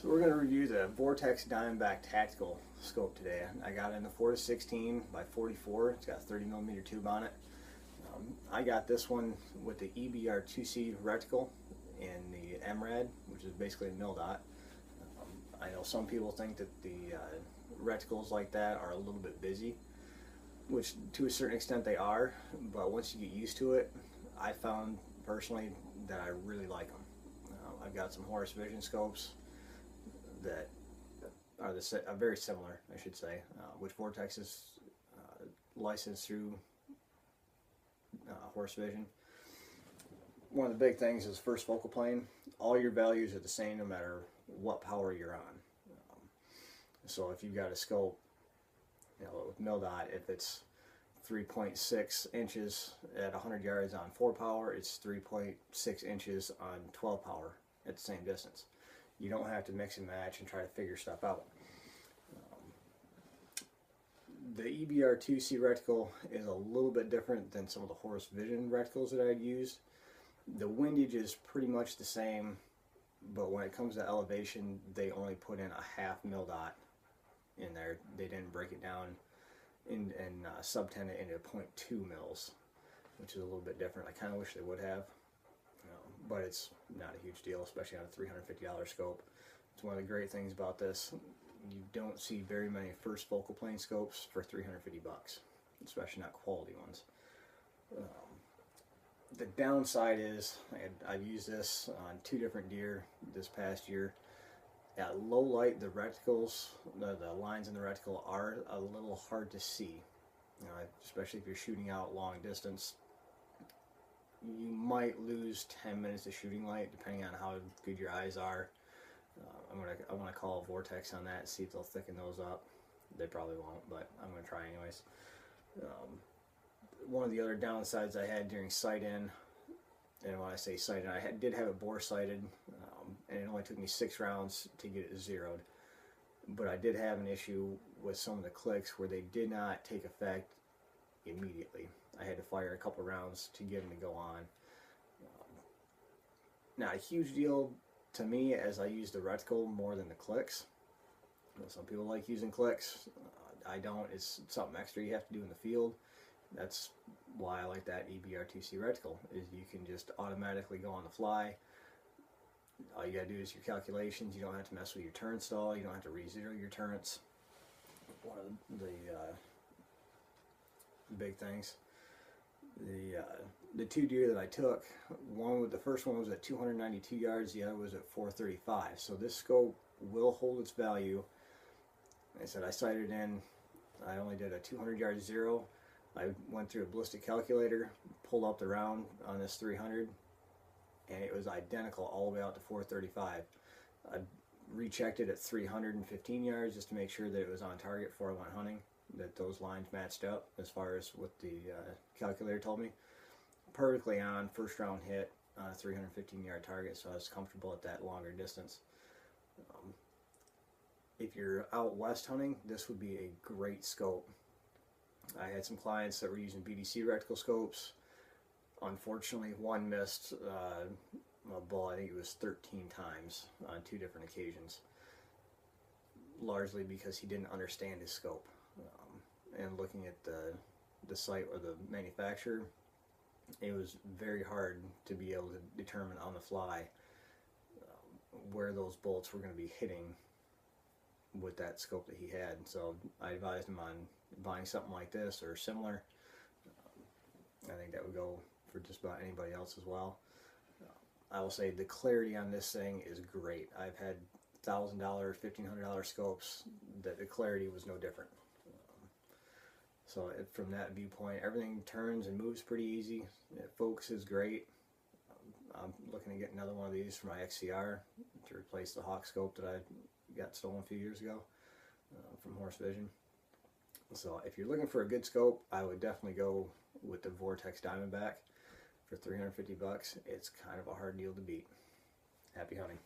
So we're going to review the Vortex Diamondback Tactical scope today. I got it in the 4-16 by 44. It's got a 30mm tube on it. I got this one with the EBR-2C reticle in the MRAD, which is basically a mil-dot. I know some people think that the reticles like that are a little bit busy, which to a certain extent they are, but once you get used to it, I found personally that I really like them. I've got some Horus Vision scopes that are very similar, I should say, which Vortex is licensed through Horus Vision. One of the big things is first focal plane. All your values are the same no matter what power you're on. So if you've got a scope, with mil-dot, if it's 3.6 inches at 100 yards on 4 power, it's 3.6 inches on 12 power at the same distance. You don't have to mix and match and try to figure stuff out. The EBR-2C reticle is a little bit different than some of the Horus Vision reticles that I'd used. The windage is pretty much the same, but when it comes to elevation, they only put in a half mil-dot in there. They didn't break it down and sub-10 it into 0.2 mils, which is a little bit different. I kind of wish they would have. But it's not a huge deal, especially on a $350 scope. It's one of the great things about this. You don't see very many first focal plane scopes for 350 bucks, especially not quality ones. The downside is I've used this on 2 different deer this past year. At low light, the reticles, the lines in the reticle are a little hard to see, especially if you're shooting out long distance. You might lose 10 minutes of shooting light depending on how good your eyes are. I want to call Vortex on that, see if they'll thicken those up. They probably won't, but I'm going to try anyways. One of the other downsides I had during sight-in, and when I say sight-in, I did have it bore sighted, and it only took me 6 rounds to get it zeroed. But I did have an issue with some of the clicks where they did not take effect immediately. I had to fire a couple rounds to get them to go on. Not a huge deal to me, as I use the reticle more than the clicks. Some people like using clicks. I don't. It's something extra you have to do in the field. That's why I like that EBR-2C reticle, is you can just automatically go on the fly. All you gotta do is your calculations. You don't have to mess with your turn stall. You don't have to re-zero your turrets. One of the big things. The 2 deer that I took, the first one was at 292 yards, the other was at 435. So this scope will hold its value. Like I said, I sighted in. I only did a 200 yard zero. I went through a ballistic calculator, pulled up the round on this 300, and it was identical all the way out to 435. I rechecked it at 315 yards just to make sure that it was on target before I went hunting, that those lines matched up as far as what the calculator told me. Perfectly on, first round hit on a 315 yard target, so I was comfortable at that longer distance. If you're out west hunting, this would be a great scope. I had some clients that were using BDC reticle scopes. Unfortunately, one missed a bull, I think it was 13 times on 2 different occasions, largely because he didn't understand his scope. And looking at the site or the manufacturer, it was very hard to be able to determine on the fly where those bullets were going to be hitting with that scope that he had. So I advised him on buying something like this or similar. I think that would go for just about anybody else as well. I will say the clarity on this thing is great. I've had $1,000, $1,500 scopes that the clarity was no different. So from that viewpoint, everything turns and moves pretty easy. It focuses great. I'm looking to get another one of these for my XCR to replace the Hawk scope that I got stolen a few years ago from Horus Vision. So if you're looking for a good scope, I would definitely go with the Vortex Diamondback for 350 bucks. It's kind of a hard deal to beat. Happy hunting.